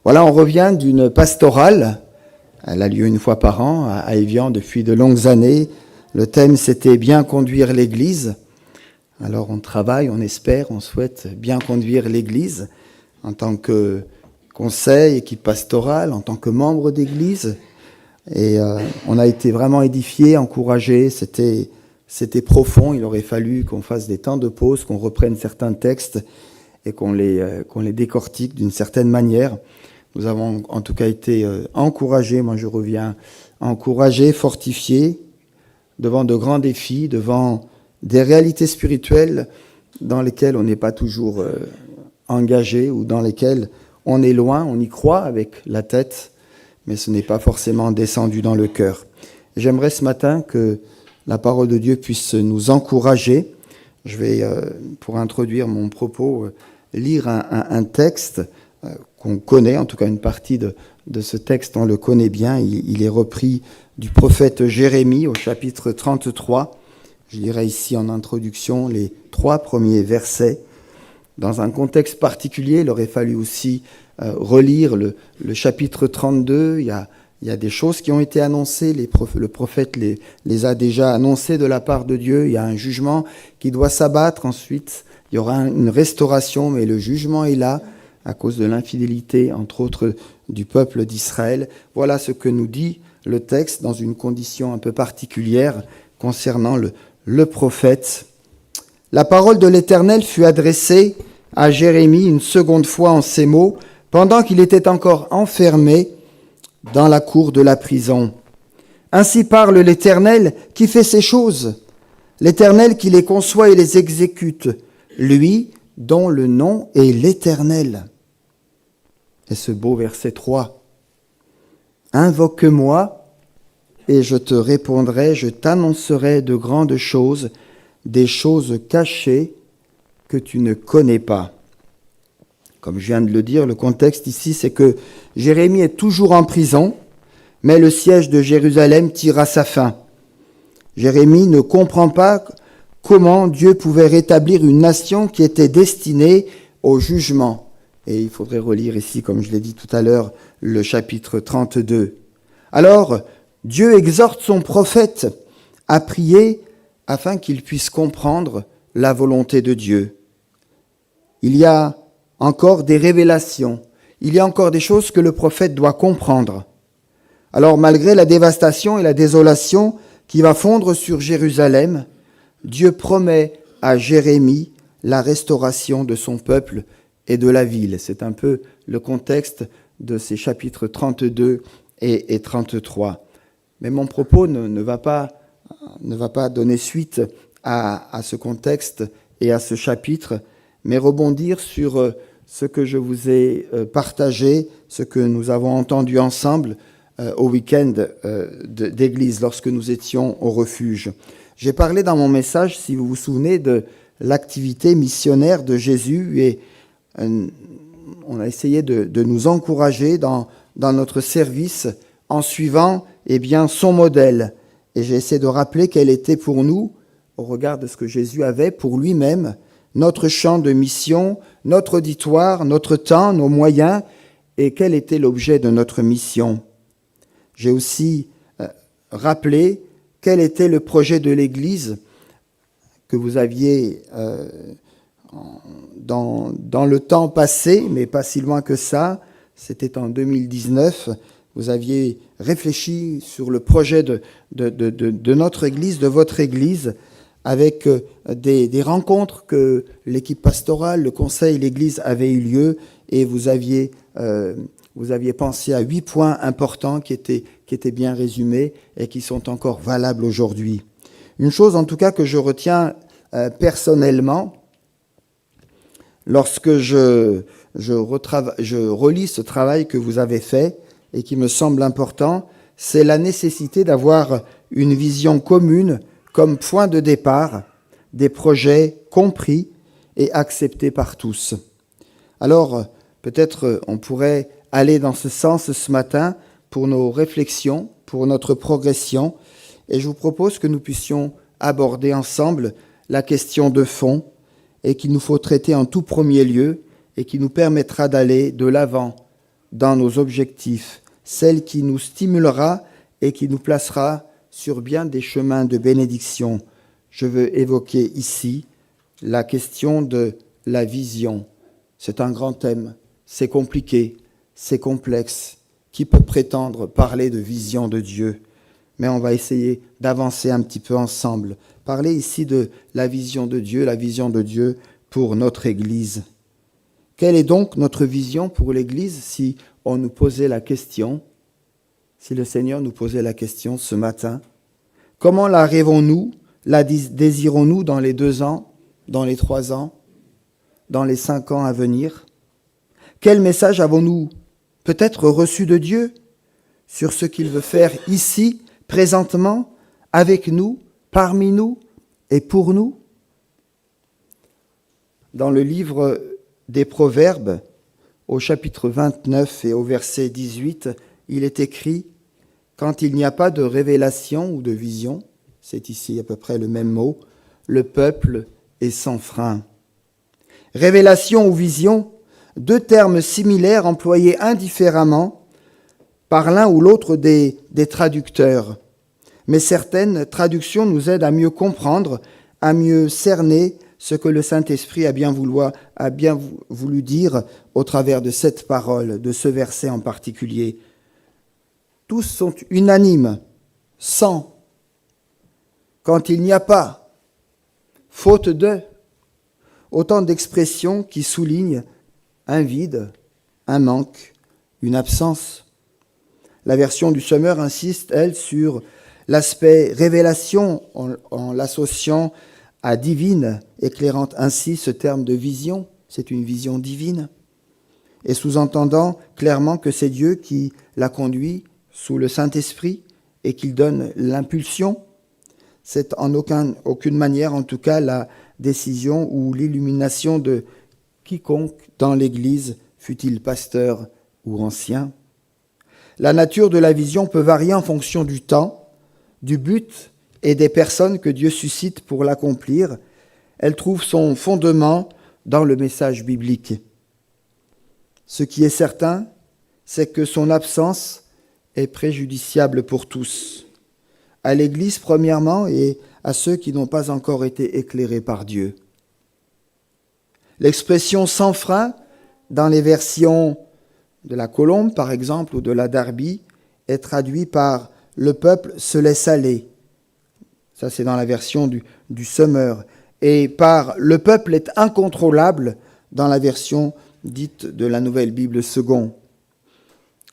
Voilà, on revient d'une pastorale. Elle a lieu une fois par an à Évian depuis de longues années. Le thème, c'était « Bien conduire l'Église ». Alors on travaille, on espère, on souhaite bien conduire l'Église en tant que conseil, équipe pastorale, en tant que membre d'Église. Et on a été vraiment édifiés, encouragés. C'était profond. Il aurait fallu qu'on fasse des temps de pause, qu'on reprenne certains textes et qu'on les décortique d'une certaine manière. Nous avons en tout cas été encouragés. Moi, je reviens encouragé, fortifié, devant de grands défis, devant des réalités spirituelles dans lesquelles on n'est pas toujours engagé ou dans lesquelles on est loin, on y croit avec la tête, mais ce n'est pas forcément descendu dans le cœur. J'aimerais ce matin que la parole de Dieu puisse nous encourager. Je vais, pour introduire mon propos, lire un texte qu'on connaît, en tout cas une partie de ce texte, on le connaît bien. Il est repris du prophète Jérémie au chapitre 33. Je dirais ici en introduction les 3 premiers versets. Dans un contexte particulier, il aurait fallu aussi relire le chapitre 32. Il y a des choses qui ont été annoncées, le prophète les a déjà annoncées de la part de Dieu. Il y a un jugement qui doit s'abattre. Ensuite, il y aura une restauration, mais le jugement est là à cause de l'infidélité, entre autres, du peuple d'Israël. Voilà ce que nous dit le texte dans une condition un peu particulière concernant le prophète. La parole de l'Éternel fut adressée à Jérémie une seconde fois en ces mots, pendant qu'il était encore enfermé dans la cour de la prison. Ainsi parle l'Éternel qui fait ces choses, l'Éternel qui les conçoit et les exécute, lui dont le nom est l'Éternel. Et ce beau verset 3. Invoque-moi et je te répondrai, je t'annoncerai de grandes choses, des choses cachées que tu ne connais pas. Comme je viens de le dire, le contexte ici, c'est que Jérémie est toujours en prison, mais le siège de Jérusalem tire à sa fin. Jérémie ne comprend pas comment Dieu pouvait rétablir une nation qui était destinée au jugement. Et il faudrait relire ici, comme je l'ai dit tout à l'heure, le chapitre 32. Alors, Dieu exhorte son prophète à prier afin qu'il puisse comprendre la volonté de Dieu. Il y a encore des révélations, il y a encore des choses que le prophète doit comprendre. Alors, malgré la dévastation et la désolation qui va fondre sur Jérusalem, Dieu promet à Jérémie la restauration de son peuple et de la ville. C'est un peu le contexte de ces chapitres 32 et 33. Mais mon propos ne va pas donner suite à ce contexte et à ce chapitre, mais rebondir sur ce que je vous ai partagé, ce que nous avons entendu ensemble au week-end d'église lorsque nous étions au refuge. J'ai parlé dans mon message, si vous vous souvenez, de l'activité missionnaire de Jésus et on a essayé de nous encourager dans notre service en suivant son modèle. Et j'ai essayé de rappeler quel était pour nous, au regard de ce que Jésus avait pour lui-même, notre champ de mission, notre auditoire, notre temps, nos moyens, et quel était l'objet de notre mission. J'ai aussi rappelé quel était le projet de l'Église que vous aviez dans le temps passé, mais pas si loin que ça. C'était en 2019. Vous aviez réfléchi sur le projet de notre Église, de votre Église, avec des rencontres que l'équipe pastorale, le conseil, l'Église avaient eu lieu, et vous aviez pensé à 8 points importants qui étaient bien résumés et qui sont encore valables aujourd'hui. Une chose en tout cas que je retiens personnellement, lorsque je relis ce travail que vous avez fait et qui me semble important, c'est la nécessité d'avoir une vision commune comme point de départ des projets compris et acceptés par tous. Alors, peut-être on pourrait aller dans ce sens ce matin pour nos réflexions, pour notre progression, et je vous propose que nous puissions aborder ensemble la question de fond et qu'il nous faut traiter en tout premier lieu et qui nous permettra d'aller de l'avant dans nos objectifs, celle qui nous stimulera et qui nous placera sur bien des chemins de bénédiction. Je veux évoquer ici la question de la vision. C'est un grand thème, c'est compliqué, c'est complexe. Qui peut prétendre parler de vision de Dieu? Mais on va essayer d'avancer un petit peu ensemble. Parler ici de la vision de Dieu pour notre Église. Quelle est donc notre vision pour l'Église si on nous posait la question, si le Seigneur nous posait la question ce matin? Comment la rêvons-nous, la désirons-nous dans les 2 ans, dans les 3 ans, dans les 5 ans à venir? Quel message avons-nous peut-être reçu de Dieu sur ce qu'il veut faire ici, présentement, avec nous, parmi nous et pour nous? Dans le livre des Proverbes, au chapitre 29 et au verset 18, il est écrit « Quand il n'y a pas de révélation ou de vision », c'est ici à peu près le même mot, le peuple est sans frein. Révélation ou vision, 2 termes similaires employés indifféremment par l'un ou l'autre des traducteurs. Mais certaines traductions nous aident à mieux comprendre, à mieux cerner ce que le Saint-Esprit a bien voulu dire au travers de cette parole, de ce verset en particulier. Tous sont unanimes, sans, quand il n'y a pas, faute de, autant d'expressions qui soulignent un vide, un manque, une absence. La version du Sommeur insiste, elle, sur l'aspect révélation en l'associant à divine, éclairant ainsi ce terme de vision. C'est une vision divine. Et sous-entendant clairement que c'est Dieu qui l'a conduit sous le Saint-Esprit et qu'il donne l'impulsion. C'est en aucune manière, en tout cas, la décision ou l'illumination de quiconque dans l'Église, fût-il pasteur ou ancien. La nature de la vision peut varier en fonction du temps, du but et des personnes que Dieu suscite pour l'accomplir. Elle trouve son fondement dans le message biblique. Ce qui est certain, c'est que son absence est préjudiciable pour tous, à l'Église premièrement et à ceux qui n'ont pas encore été éclairés par Dieu. L'expression « sans frein » dans les versions de la Colombe, par exemple, ou de la Darby, est traduite par « le peuple se laisse aller ». Ça, c'est dans la version du Sommeur. Et par « le peuple est incontrôlable » dans la version dite de la Nouvelle Bible Second.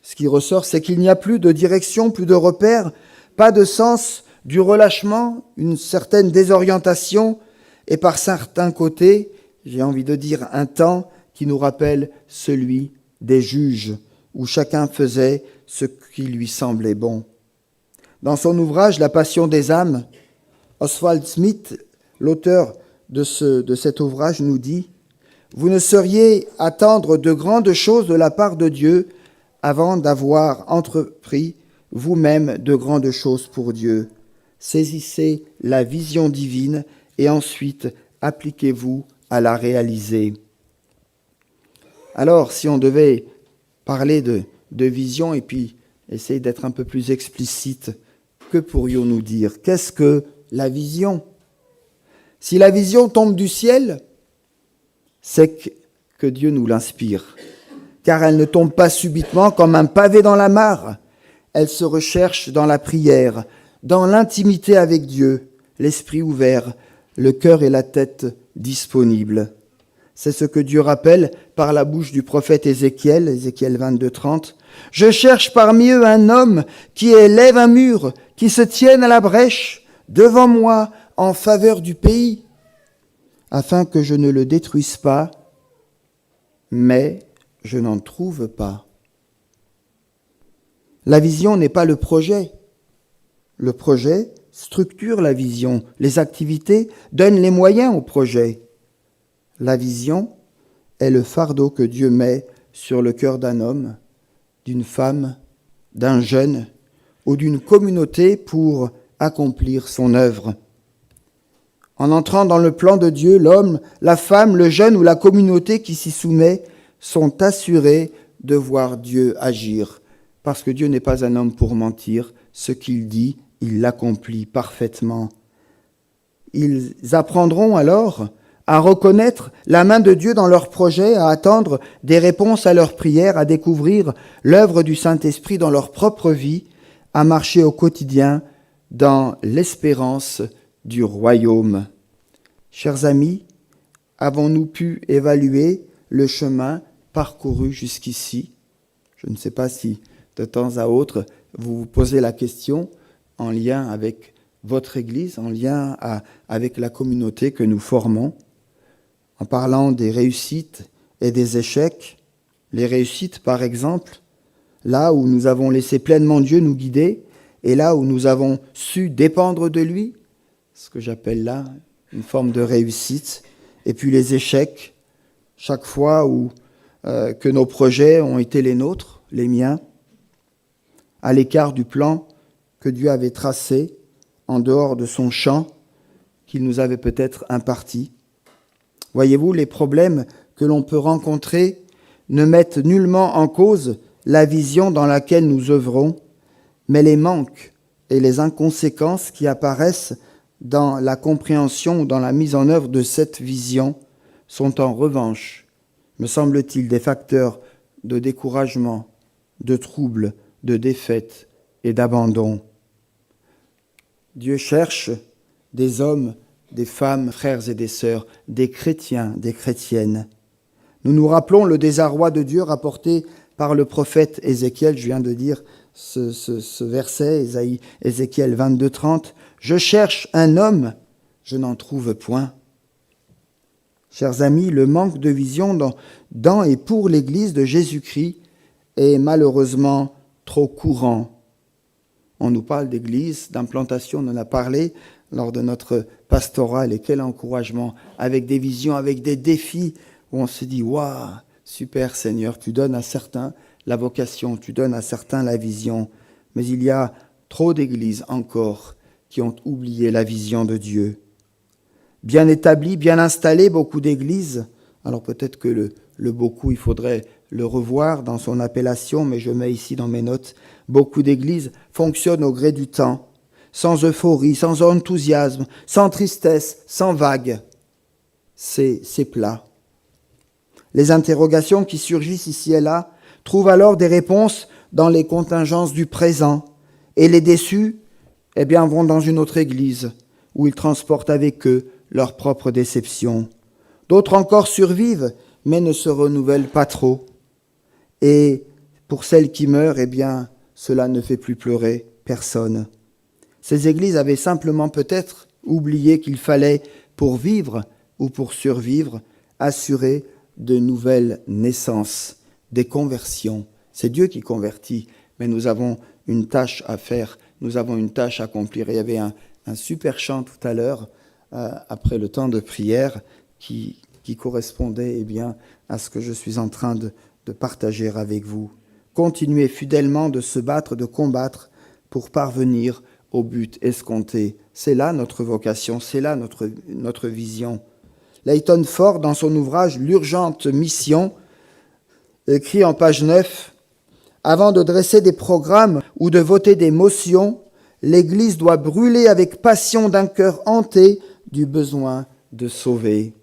Ce qui ressort, c'est qu'il n'y a plus de direction, plus de repères, pas de sens du relâchement, une certaine désorientation, et par certains côtés, j'ai envie de dire un temps qui nous rappelle celui des juges, où chacun faisait ce qui lui semblait bon. Dans son ouvrage « La passion des âmes », Oswald Smith, l'auteur de cet ouvrage, nous dit « Vous ne sauriez attendre de grandes choses de la part de Dieu avant d'avoir entrepris vous-même de grandes choses pour Dieu. Saisissez la vision divine et ensuite appliquez-vous à la réaliser. » Alors, si on devait parler de vision et puis essayer d'être un peu plus explicite, que pourrions-nous dire? Qu'est-ce que la vision? Si la vision tombe du ciel, c'est que Dieu nous l'inspire, car elle ne tombe pas subitement comme un pavé dans la mare. Elle se recherche dans la prière, dans l'intimité avec Dieu, l'esprit ouvert, le cœur et la tête disponibles. C'est ce que Dieu rappelle par la bouche du prophète Ézéchiel, Ézéchiel 22:30. « Je cherche parmi eux un homme qui élève un mur, qui se tienne à la brèche devant moi en faveur du pays, afin que je ne le détruise pas, mais je n'en trouve pas. » La vision n'est pas le projet. Le projet structure la vision. Les activités donnent les moyens au projet. La vision est le fardeau que Dieu met sur le cœur d'un homme, d'une femme, d'un jeune ou d'une communauté pour accomplir son œuvre. En entrant dans le plan de Dieu, l'homme, la femme, le jeune ou la communauté qui s'y soumet sont assurés de voir Dieu agir, parce que Dieu n'est pas un homme pour mentir. Ce qu'il dit, il l'accomplit parfaitement. Ils apprendront alors à reconnaître la main de Dieu dans leurs projets, à attendre des réponses à leurs prières, à découvrir l'œuvre du Saint-Esprit dans leur propre vie, à marcher au quotidien dans l'espérance du royaume. Chers amis, avons-nous pu évaluer le chemin parcouru jusqu'ici? Je ne sais pas si de temps à autre vous vous posez la question en lien avec votre Église, en lien avec la communauté que nous formons, en parlant des réussites et des échecs. Les réussites, par exemple, là où nous avons laissé pleinement Dieu nous guider, et là où nous avons su dépendre de lui, ce que j'appelle là une forme de réussite, et puis les échecs, chaque fois où que nos projets ont été les nôtres, les miens, à l'écart du plan que Dieu avait tracé, en dehors de son champ qu'il nous avait peut-être imparti. Voyez-vous, les problèmes que l'on peut rencontrer ne mettent nullement en cause la vision dans laquelle nous œuvrons, mais les manques et les inconséquences qui apparaissent dans la compréhension ou dans la mise en œuvre de cette vision sont en revanche, me semble-t-il, des facteurs de découragement, de trouble, de défaite et d'abandon. Dieu cherche des hommes, des femmes, frères et des sœurs, des chrétiens, des chrétiennes. Nous nous rappelons le désarroi de Dieu rapporté par le prophète Ézéchiel. Je viens de dire ce verset, Ézéchiel 22, 30. « Je cherche un homme, je n'en trouve point. » Chers amis, le manque de vision dans et pour l'Église de Jésus-Christ est malheureusement trop courant. On nous parle d'église, d'implantation, on en a parlé lors de notre pastoral, et quel encouragement, avec des visions, avec des défis, où on se dit « Waouh, super Seigneur, tu donnes à certains la vocation, tu donnes à certains la vision. » Mais il y a trop d'églises encore qui ont oublié la vision de Dieu. Bien établies, bien installées, beaucoup d'églises. Alors peut-être que le beaucoup, il faudrait le revoir dans son appellation, mais je mets ici dans mes notes, beaucoup d'églises fonctionnent au gré du temps, sans euphorie, sans enthousiasme, sans tristesse, sans vague. C'est plat. Les interrogations qui surgissent ici et là trouvent alors des réponses dans les contingences du présent, et les déçus, vont dans une autre église, où ils transportent avec eux leur propre déception. D'autres encore survivent, mais ne se renouvellent pas trop. Et pour celles qui meurent, cela ne fait plus pleurer personne. Ces églises avaient simplement peut-être oublié qu'il fallait, pour vivre ou pour survivre, assurer de nouvelles naissances, des conversions. C'est Dieu qui convertit, mais nous avons une tâche à faire, nous avons une tâche à accomplir. Il y avait un super chant tout à l'heure, après le temps de prière, qui correspondait à ce que je suis en train de partager avec vous. Continuez fidèlement de se battre, de combattre pour parvenir au but escompté. C'est là notre vocation, c'est là notre vision. Layton Ford, dans son ouvrage « L'urgente mission », écrit en page 9, « Avant de dresser des programmes ou de voter des motions, l'Église doit brûler avec passion d'un cœur hanté du besoin de sauver. »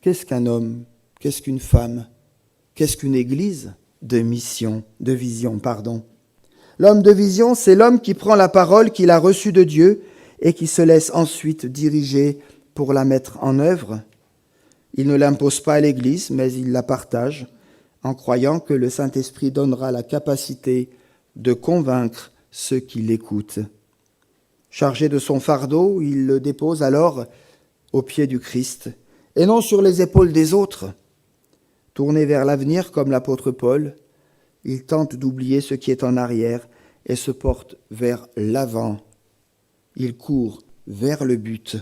Qu'est-ce qu'un homme ? Qu'est-ce qu'une femme ? Qu'est-ce qu'une église de vision ? L'homme de vision, c'est l'homme qui prend la parole qu'il a reçue de Dieu et qui se laisse ensuite diriger pour la mettre en œuvre. Il ne l'impose pas à l'église, mais il la partage en croyant que le Saint-Esprit donnera la capacité de convaincre ceux qui l'écoutent. Chargé de son fardeau, il le dépose alors aux pieds du Christ et non sur les épaules des autres. Tourné vers l'avenir comme l'apôtre Paul, il tente d'oublier ce qui est en arrière et se porte vers l'avant. Il court vers le but.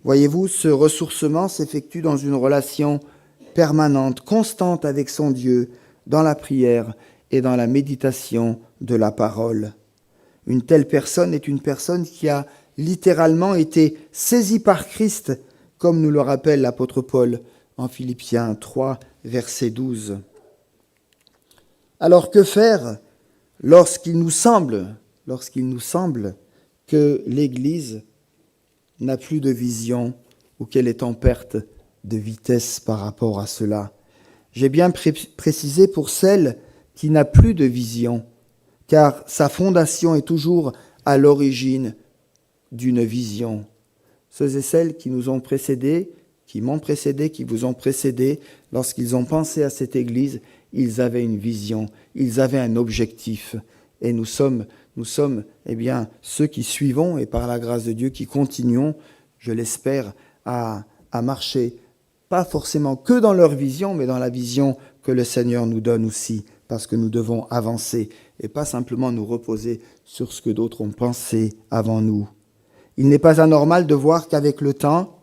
Voyez-vous, ce ressourcement s'effectue dans une relation permanente, constante avec son Dieu, dans la prière et dans la méditation de la parole. Une telle personne est une personne qui a littéralement été saisie par Christ, comme nous le rappelle l'apôtre Paul en Philippiens 3, verset 12. Alors que faire lorsqu'il nous semble que l'Église n'a plus de vision ou qu'elle est en perte de vitesse par rapport à cela? J'ai bien précisé pour celle qui n'a plus de vision, car sa fondation est toujours à l'origine d'une vision. Ceux et celles qui nous ont précédés, qui m'ont précédé, qui vous ont précédé, lorsqu'ils ont pensé à cette Église, ils avaient une vision, ils avaient un objectif. Et nous sommes ceux qui suivons, et par la grâce de Dieu, qui continuons, je l'espère, à marcher, pas forcément que dans leur vision, mais dans la vision que le Seigneur nous donne aussi, parce que nous devons avancer, et pas simplement nous reposer sur ce que d'autres ont pensé avant nous. Il n'est pas anormal de voir qu'avec le temps,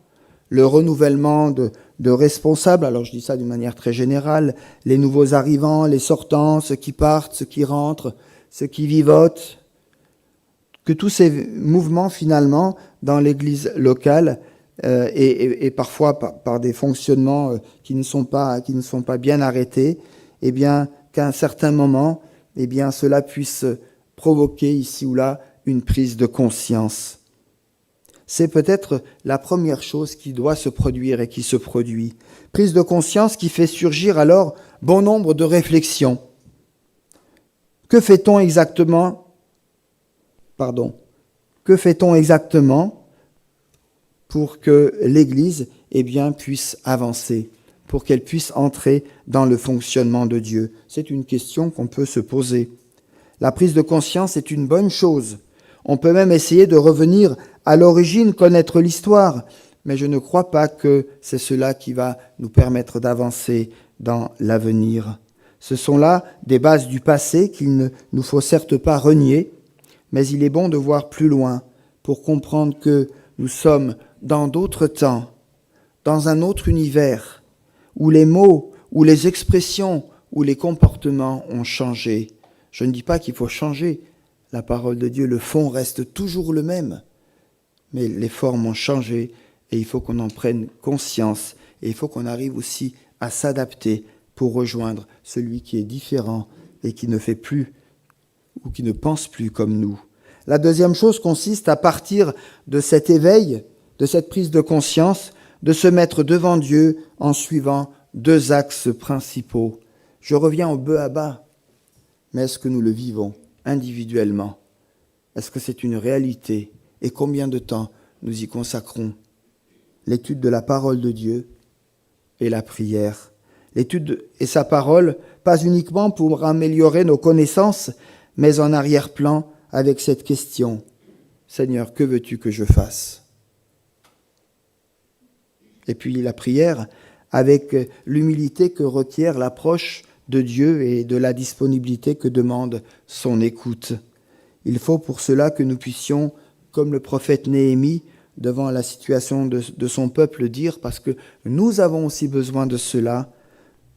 le renouvellement de responsables, alors je dis ça d'une manière très générale, les nouveaux arrivants, les sortants, ceux qui partent, ceux qui rentrent, ceux qui vivotent, que tous ces mouvements finalement dans l'Église locale et parfois par des fonctionnements qui ne sont pas bien arrêtés, eh bien qu'à un certain moment, eh bien cela puisse provoquer ici ou là une prise de conscience. C'est peut-être la première chose qui doit se produire et qui se produit. Prise de conscience qui fait surgir alors bon nombre de réflexions. Que fait-on exactement pour que l'Église puisse avancer, pour qu'elle puisse entrer dans le fonctionnement de Dieu? C'est une question qu'on peut se poser. La prise de conscience est une bonne chose. On peut même essayer de revenir à l'origine, connaître l'histoire, mais je ne crois pas que c'est cela qui va nous permettre d'avancer dans l'avenir. Ce sont là des bases du passé qu'il ne nous faut certes pas renier, mais il est bon de voir plus loin pour comprendre que nous sommes dans d'autres temps, dans un autre univers, où les mots, où les expressions, où les comportements ont changé. Je ne dis pas qu'il faut changer la parole de Dieu, le fond reste toujours le même, mais les formes ont changé et il faut qu'on en prenne conscience et il faut qu'on arrive aussi à s'adapter pour rejoindre celui qui est différent et qui ne fait plus ou qui ne pense plus comme nous. La deuxième chose consiste à partir de cet éveil, de cette prise de conscience, de se mettre devant Dieu en suivant deux axes principaux. Je reviens au bœuf à bas, mais est-ce que nous le vivons individuellement? Est-ce que c'est une réalité? Et combien de temps nous y consacrons? L'étude de la parole de Dieu et la prière. L'étude et sa parole, pas uniquement pour améliorer nos connaissances, mais en arrière-plan avec cette question: Seigneur, que veux-tu que je fasse? Et puis la prière avec l'humilité que requiert l'approche de Dieu et de la disponibilité que demande son écoute. Il faut pour cela que nous puissions, comme le prophète Néhémie, devant la situation de son peuple, dire, parce que nous avons aussi besoin de cela: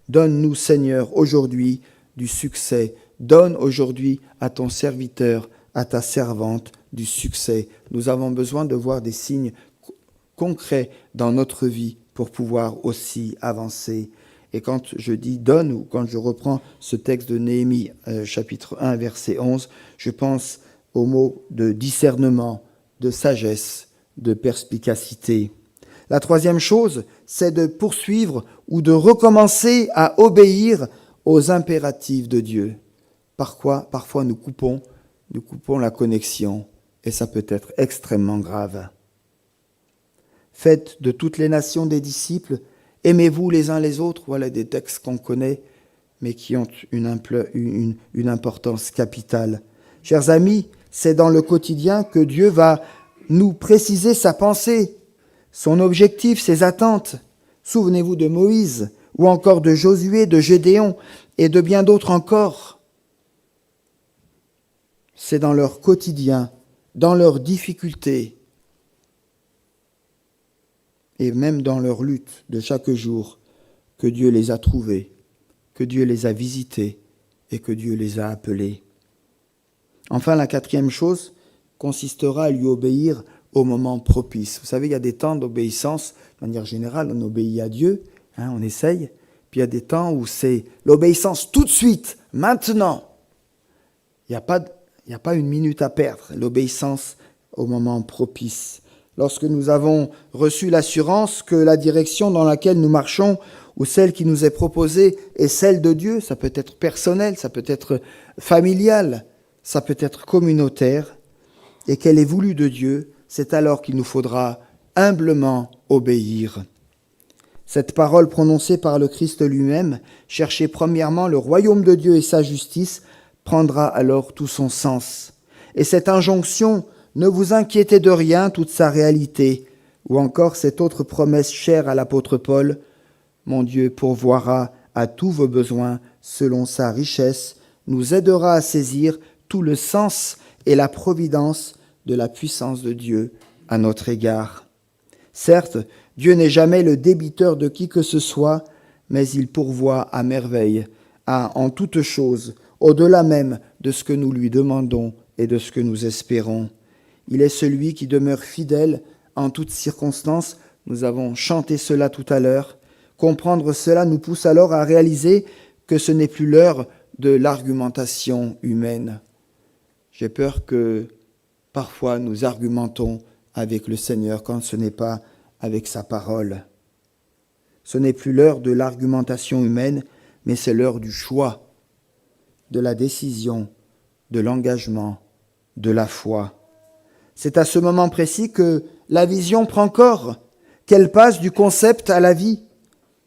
donne-nous, Seigneur, aujourd'hui du succès. Donne aujourd'hui à ton serviteur, à ta servante, du succès. Nous avons besoin de voir des signes concrets dans notre vie pour pouvoir aussi avancer. Et quand je dis donne, ou quand je reprends ce texte de Néhémie, chapitre 1, verset 11, je pense aux mots de discernement, de sagesse, de perspicacité. La troisième chose, c'est de poursuivre ou de recommencer à obéir aux impératifs de Dieu. Parfois nous coupons la connexion, et ça peut être extrêmement grave. Faites de toutes les nations des disciples, aimez-vous les uns les autres, voilà des textes qu'on connaît, mais qui ont une importance capitale. Chers amis, c'est dans le quotidien que Dieu va nous préciser sa pensée, son objectif, ses attentes. Souvenez-vous de Moïse, ou encore de Josué, de Gédéon, et de bien d'autres encore. C'est dans leur quotidien, dans leurs difficultés, et même dans leur lutte de chaque jour, que Dieu les a trouvés, que Dieu les a visités et que Dieu les a appelés. Enfin, la quatrième chose consistera à lui obéir au moment propice. Vous savez, il y a des temps d'obéissance. De manière générale, on obéit à Dieu, on essaye. Puis il y a des temps où c'est l'obéissance tout de suite, maintenant. Il n'y a pas une minute à perdre, l'obéissance au moment propice. Lorsque nous avons reçu l'assurance que la direction dans laquelle nous marchons ou celle qui nous est proposée est celle de Dieu, ça peut être personnel, ça peut être familial, ça peut être communautaire, et qu'elle est voulue de Dieu, c'est alors qu'il nous faudra humblement obéir. Cette parole prononcée par le Christ lui-même, chercher premièrement le royaume de Dieu et sa justice, prendra alors tout son sens. Et cette injonction, ne vous inquiétez de rien, toute sa réalité, ou encore cette autre promesse chère à l'apôtre Paul, mon Dieu pourvoira à tous vos besoins selon sa richesse, nous aidera à saisir tout le sens et la providence de la puissance de Dieu à notre égard. Certes, Dieu n'est jamais le débiteur de qui que ce soit, mais il pourvoit à merveille, en toutes choses, au-delà même de ce que nous lui demandons et de ce que nous espérons. Il est celui qui demeure fidèle en toutes circonstances. Nous avons chanté cela tout à l'heure. Comprendre cela nous pousse alors à réaliser que ce n'est plus l'heure de l'argumentation humaine. J'ai peur que parfois nous argumentons avec le Seigneur quand ce n'est pas avec sa parole. Ce n'est plus l'heure de l'argumentation humaine, mais c'est l'heure du choix, de la décision, de l'engagement, de la foi. C'est à ce moment précis que la vision prend corps, qu'elle passe du concept à la vie.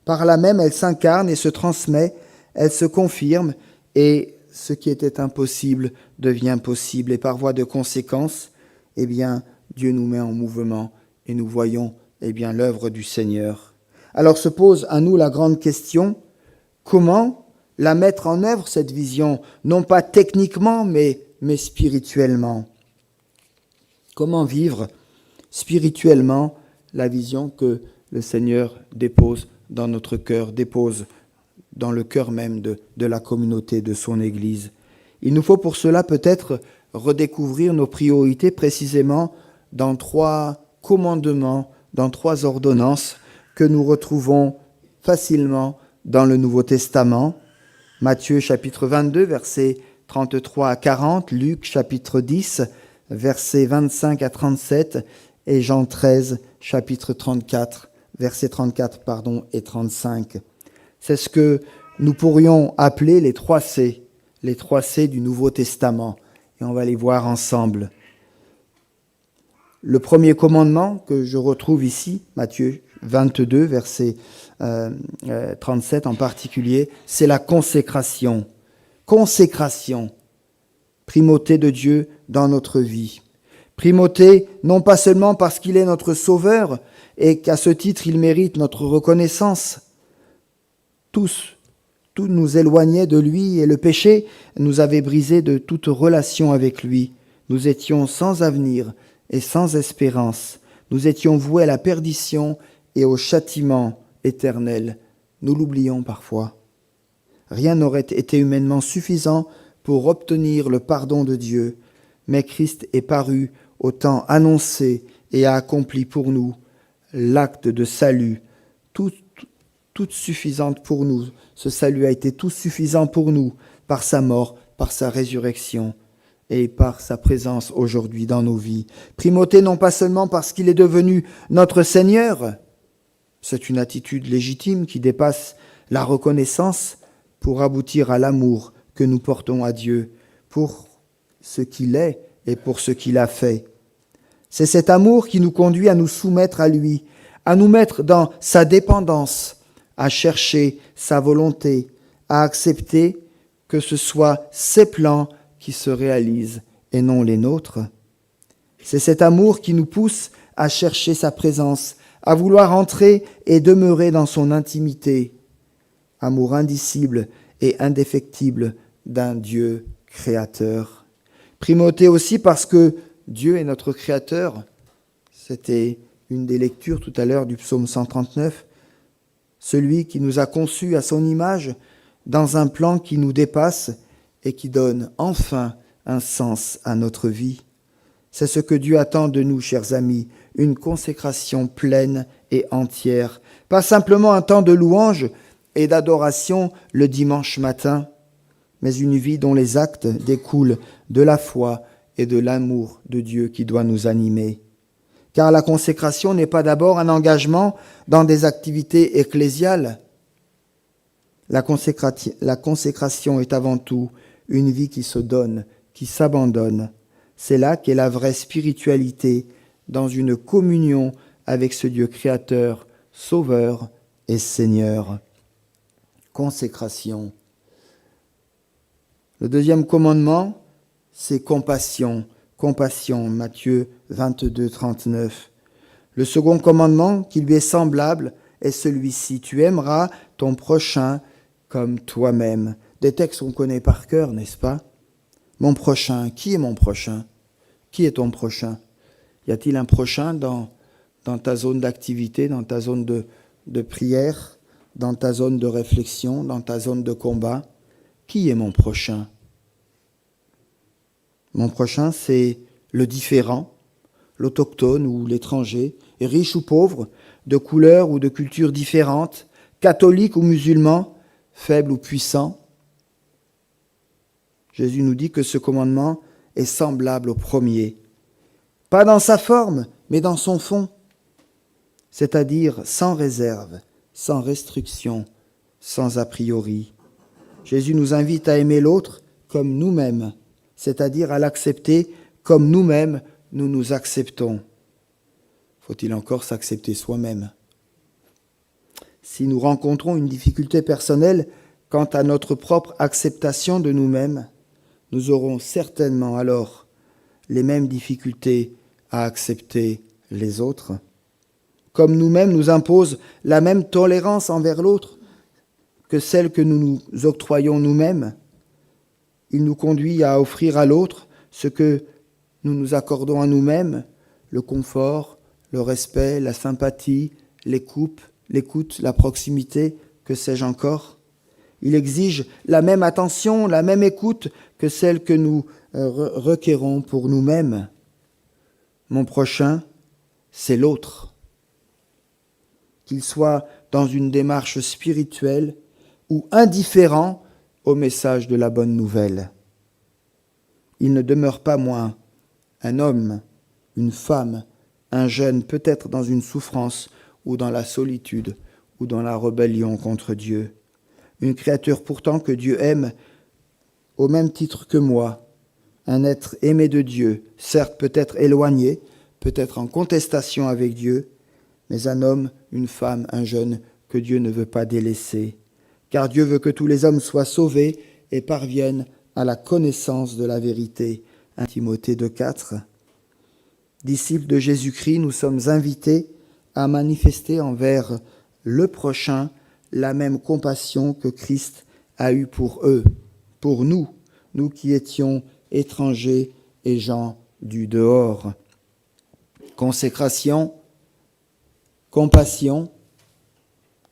Par là même, elle s'incarne et se transmet, elle se confirme, et ce qui était impossible devient possible. Et par voie de conséquence, eh bien, Dieu nous met en mouvement et nous voyons l'œuvre du Seigneur. Alors se pose à nous la grande question, comment la mettre en œuvre, cette vision, non pas techniquement, mais spirituellement. Comment vivre spirituellement la vision que le Seigneur dépose dans notre cœur, dépose dans le cœur même de la communauté, de son Église. Il nous faut pour cela peut-être redécouvrir nos priorités précisément dans 3 commandements, dans 3 ordonnances que nous retrouvons facilement dans le Nouveau Testament. Matthieu chapitre 22, versets 33 à 40, Luc chapitre 10, versets 25 à 37, et Jean 13, chapitre 34, versets 34 et 35. C'est ce que nous pourrions appeler les 3 C du Nouveau Testament, et on va les voir ensemble. Le premier commandement que je retrouve ici, Matthieu 22, verset 37 en particulier, c'est la consécration. Consécration, primauté de Dieu dans notre vie. Primauté, non pas seulement parce qu'il est notre Sauveur et qu'à ce titre il mérite notre reconnaissance. Tout nous éloignait de lui et le péché nous avait brisé de toute relation avec lui. Nous étions sans avenir et sans espérance. Nous étions voués à la perdition et au châtiment éternel. Nous l'oublions parfois. Rien n'aurait été humainement suffisant pour obtenir le pardon de Dieu, mais Christ est paru au temps annoncé et a accompli pour nous l'acte de salut, tout suffisante pour nous. Ce salut a été tout suffisant pour nous par sa mort, par sa résurrection et par sa présence aujourd'hui dans nos vies. Primauté non pas seulement parce qu'il est devenu notre Seigneur, c'est une attitude légitime qui dépasse la reconnaissance pour aboutir à l'amour que nous portons à Dieu pour ce qu'il est et pour ce qu'il a fait. C'est cet amour qui nous conduit à nous soumettre à lui, à nous mettre dans sa dépendance, à chercher sa volonté, à accepter que ce soit ses plans qui se réalisent et non les nôtres. C'est cet amour qui nous pousse à chercher sa présence, à vouloir entrer et demeurer dans son intimité. Amour indicible et indéfectible d'un Dieu créateur. Primauté aussi parce que Dieu est notre créateur. C'était une des lectures tout à l'heure du psaume 139. Celui qui nous a conçus à son image dans un plan qui nous dépasse et qui donne enfin un sens à notre vie. C'est ce que Dieu attend de nous, chers amis, une consécration pleine et entière. Pas simplement un temps de louange et d'adoration le dimanche matin, mais une vie dont les actes découlent de la foi et de l'amour de Dieu qui doit nous animer. Car la consécration n'est pas d'abord un engagement dans des activités ecclésiales. La consécration est avant tout une vie qui se donne, qui s'abandonne. C'est là qu'est la vraie spiritualité, dans une communion avec ce Dieu créateur, sauveur et Seigneur. Consécration. Le deuxième commandement, c'est compassion. Compassion, Matthieu 22, 39. Le second commandement, qui lui est semblable, est celui-ci. Tu aimeras ton prochain comme toi-même. Des textes qu'on connaît par cœur, n'est-ce pas? Mon prochain, qui est mon prochain? Qui est ton prochain? Y a-t-il un prochain dans ta zone d'activité, dans ta zone de prière, dans ta zone de réflexion, dans ta zone de combat? Qui est mon prochain? Mon prochain, c'est le différent, l'autochtone ou l'étranger, riche ou pauvre, de couleur ou de culture différente, catholique ou musulman, faible ou puissant. Jésus nous dit que ce commandement est semblable au premier, pas dans sa forme, mais dans son fond, c'est-à-dire sans réserve, sans restriction, sans a priori. Jésus nous invite à aimer l'autre comme nous-mêmes, c'est-à-dire à l'accepter comme nous-mêmes nous nous acceptons. Faut-il encore s'accepter soi-même? Si nous rencontrons une difficulté personnelle quant à notre propre acceptation de nous-mêmes, nous aurons certainement alors les mêmes difficultés à accepter les autres. Comme nous-mêmes nous impose la même tolérance envers l'autre que celle que nous nous octroyons nous-mêmes, il nous conduit à offrir à l'autre ce que nous nous accordons à nous-mêmes, le confort, le respect, la sympathie, l'écoute, la proximité, que sais-je encore. Il exige la même attention, la même écoute que celle que nous requérons pour nous-mêmes. Mon prochain, c'est l'autre. Qu'il soit dans une démarche spirituelle ou indifférent au message de la bonne nouvelle. Il ne demeure pas moins un homme, une femme, un jeune, peut-être dans une souffrance ou dans la solitude ou dans la rébellion contre Dieu. Une créature pourtant que Dieu aime au même titre que moi, un être aimé de Dieu, certes peut-être éloigné, peut-être en contestation avec Dieu, mais un homme, une femme, un jeune que Dieu ne veut pas délaisser. Car Dieu veut que tous les hommes soient sauvés et parviennent à la connaissance de la vérité. 1 Timothée 2,4. Disciples de Jésus-Christ, nous sommes invités à manifester envers le prochain la même compassion que Christ a eue pour eux, pour nous, nous qui étions étrangers et gens du dehors. Consécration, compassion,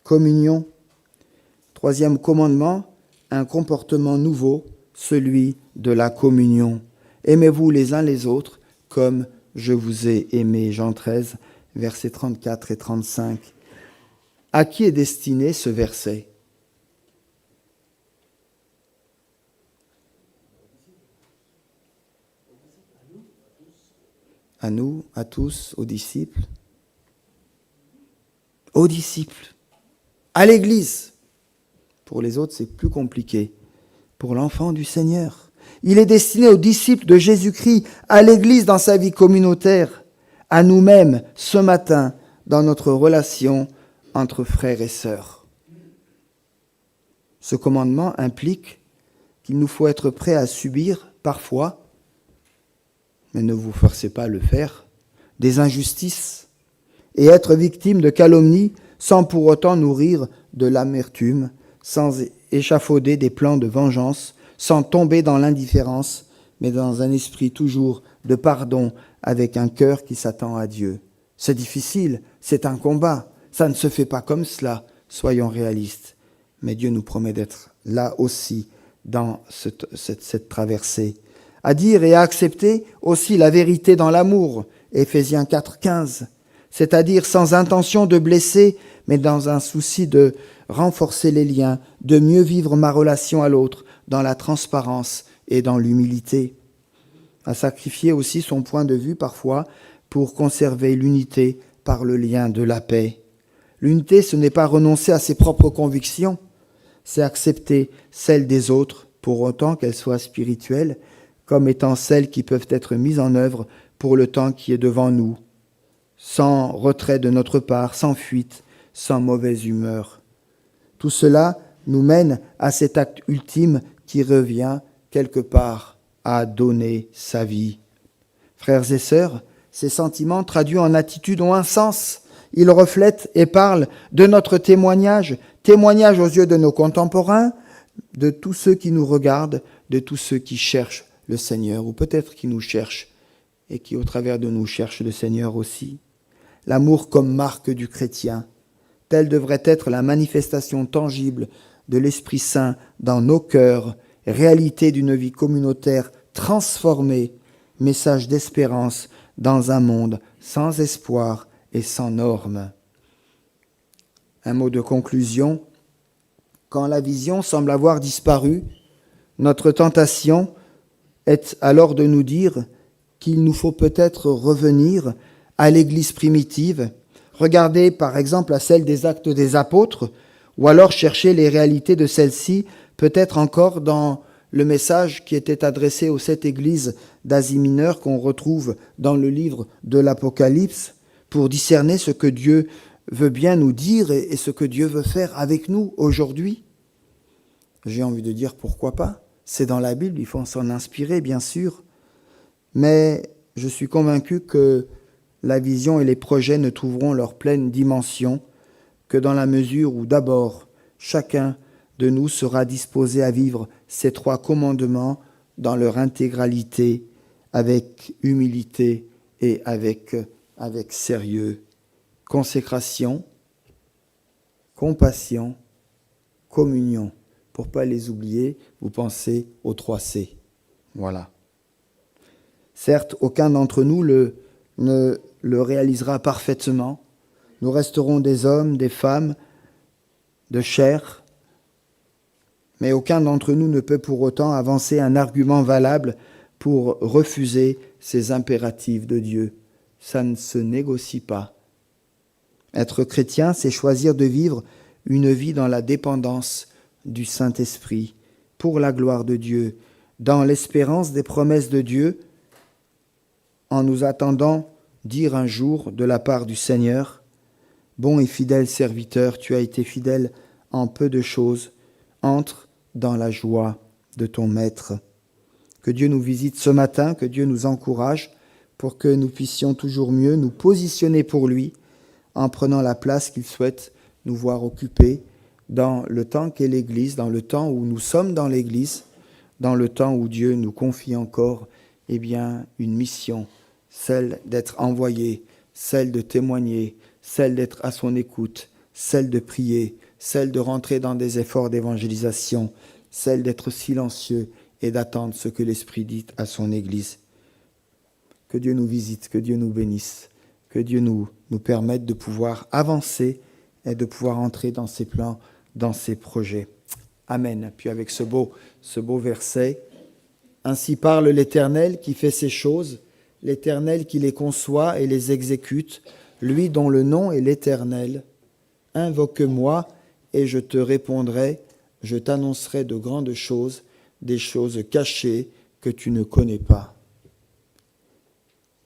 communion. Troisième commandement, un comportement nouveau, celui de la communion. Aimez-vous les uns les autres comme je vous ai aimé. Jean 13, versets 34 et 35. À qui est destiné ce verset? À nous, à tous, aux disciples. Aux disciples. À l'Église. Pour les autres, c'est plus compliqué. Pour l'enfant du Seigneur. Il est destiné aux disciples de Jésus-Christ, à l'Église dans sa vie communautaire, à nous-mêmes ce matin dans notre relation entre frères et sœurs. Ce commandement implique qu'il nous faut être prêts à subir parfois, mais ne vous forcez pas à le faire, des injustices et être victime de calomnies sans pour autant nourrir de l'amertume, sans échafauder des plans de vengeance, sans tomber dans l'indifférence, mais dans un esprit toujours de pardon avec un cœur qui s'attend à Dieu. C'est difficile, c'est un combat, ça ne se fait pas comme cela, soyons réalistes. Mais Dieu nous promet d'être là aussi dans cette traversée. À dire et à accepter aussi la vérité dans l'amour, Éphésiens 4, 15. c'est-à-dire sans intention de blesser, mais dans un souci de renforcer les liens, de mieux vivre ma relation à l'autre, dans la transparence et dans l'humilité. À sacrifier aussi son point de vue parfois pour conserver l'unité par le lien de la paix. L'unité, ce n'est pas renoncer à ses propres convictions, c'est accepter celles des autres, pour autant qu'elles soient spirituelles, comme étant celles qui peuvent être mises en œuvre pour le temps qui est devant nous, sans retrait de notre part, sans fuite, sans mauvaise humeur. Tout cela nous mène à cet acte ultime qui revient quelque part à donner sa vie. Frères et sœurs, ces sentiments traduits en attitude ont un sens. Ils reflètent et parlent de notre témoignage aux yeux de nos contemporains, de tous ceux qui nous regardent, de tous ceux qui cherchent le Seigneur, ou peut-être qui nous cherchent et qui, au travers de nous, cherchent le Seigneur aussi. L'amour comme marque du chrétien, telle devrait être la manifestation tangible de l'Esprit Saint dans nos cœurs, réalité d'une vie communautaire transformée, message d'espérance dans un monde sans espoir et sans normes. Un mot de conclusion. Quand la vision semble avoir disparu, notre tentation est alors de nous dire qu'il nous faut peut-être revenir à l'Église primitive, regarder par exemple à celle des Actes des Apôtres, ou alors chercher les réalités de celle-ci, peut-être encore dans le message qui était adressé aux 7 églises d'Asie mineure qu'on retrouve dans le livre de l'Apocalypse, pour discerner ce que Dieu veut bien nous dire et ce que Dieu veut faire avec nous aujourd'hui. J'ai envie de dire pourquoi pas. C'est dans la Bible, il faut s'en inspirer bien sûr. Mais je suis convaincu que la vision et les projets ne trouveront leur pleine dimension que dans la mesure où d'abord chacun de nous sera disposé à vivre ces 3 commandements dans leur intégralité, avec humilité et avec sérieux. Consécration, compassion, communion. Pour ne pas les oublier, vous pensez aux 3 C. Voilà. Certes, aucun d'entre nous ne le réalisera parfaitement. Nous resterons des hommes, des femmes, de chair, mais aucun d'entre nous ne peut pour autant avancer un argument valable pour refuser ces impératifs de Dieu. Ça ne se négocie pas. Être chrétien, c'est choisir de vivre une vie dans la dépendance du Saint-Esprit, pour la gloire de Dieu, dans l'espérance des promesses de Dieu, en nous attendant dire un jour de la part du Seigneur, « Bon et fidèle serviteur, tu as été fidèle en peu de choses, entre dans la joie de ton Maître. » Que Dieu nous visite ce matin, que Dieu nous encourage pour que nous puissions toujours mieux nous positionner pour lui en prenant la place qu'il souhaite nous voir occuper dans le temps qu'est l'Église, dans le temps où nous sommes dans l'Église, dans le temps où Dieu nous confie encore une mission, celle d'être envoyé, celle de témoigner, celle d'être à son écoute, celle de prier, celle de rentrer dans des efforts d'évangélisation, celle d'être silencieux et d'attendre ce que l'Esprit dit à son Église. Que Dieu nous visite, que Dieu nous bénisse, que Dieu nous permette de pouvoir avancer et de pouvoir entrer dans ses plans, dans ses projets. Amen. Puis avec ce beau verset, « Ainsi parle l'Éternel qui fait ces choses, l'Éternel qui les conçoit et les exécute, lui dont le nom est l'Éternel. Invoque-moi et je te répondrai, je t'annoncerai de grandes choses, des choses cachées que tu ne connais pas. »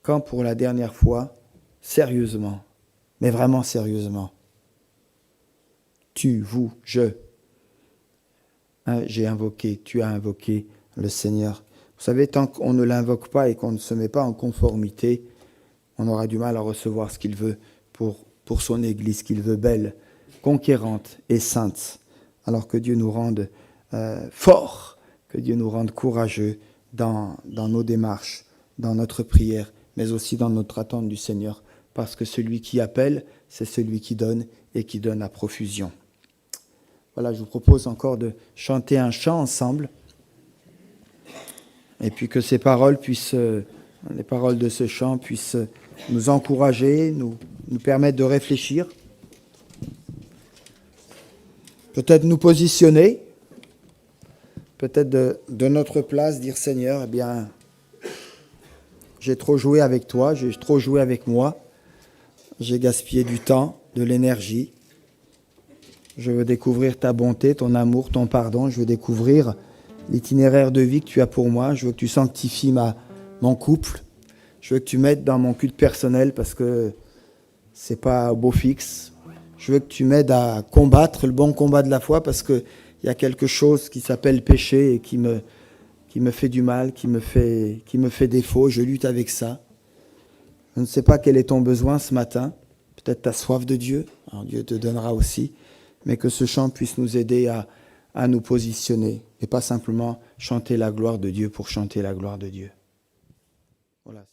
Quand pour la dernière fois, sérieusement, mais vraiment sérieusement, tu, vous, je, j'ai invoqué, tu as invoqué le Seigneur. Vous savez, tant qu'on ne l'invoque pas et qu'on ne se met pas en conformité, on aura du mal à recevoir ce qu'il veut pour son Église, qu'il veut belle, conquérante et sainte. Alors que Dieu nous rende forts, que Dieu nous rende courageux dans nos démarches, dans notre prière, mais aussi dans notre attente du Seigneur. Parce que celui qui appelle, c'est celui qui donne et qui donne à profusion. Voilà, je vous propose encore de chanter un chant ensemble. Et puis que ces paroles puissent les paroles de ce chant puissent nous encourager, nous permettre de réfléchir, peut-être nous positionner, peut-être de notre place dire Seigneur, eh bien, j'ai trop joué avec toi, j'ai trop joué avec moi, j'ai gaspillé du temps, de l'énergie. Je veux découvrir ta bonté, ton amour, ton pardon. Je veux découvrir l'itinéraire de vie que tu as pour moi. Je veux que tu sanctifies mon couple. Je veux que tu m'aides dans mon culte personnel parce que c'est pas au beau fixe. Je veux que tu m'aides à combattre le bon combat de la foi parce qu'il y a quelque chose qui s'appelle péché et qui me fait du mal, qui me fait défaut. Je lutte avec ça. Je ne sais pas quel est ton besoin ce matin. Peut-être ta soif de Dieu. Alors Dieu te donnera aussi. Mais que ce chant puisse nous aider à nous positionner et pas simplement chanter la gloire de Dieu pour chanter la gloire de Dieu. Voilà.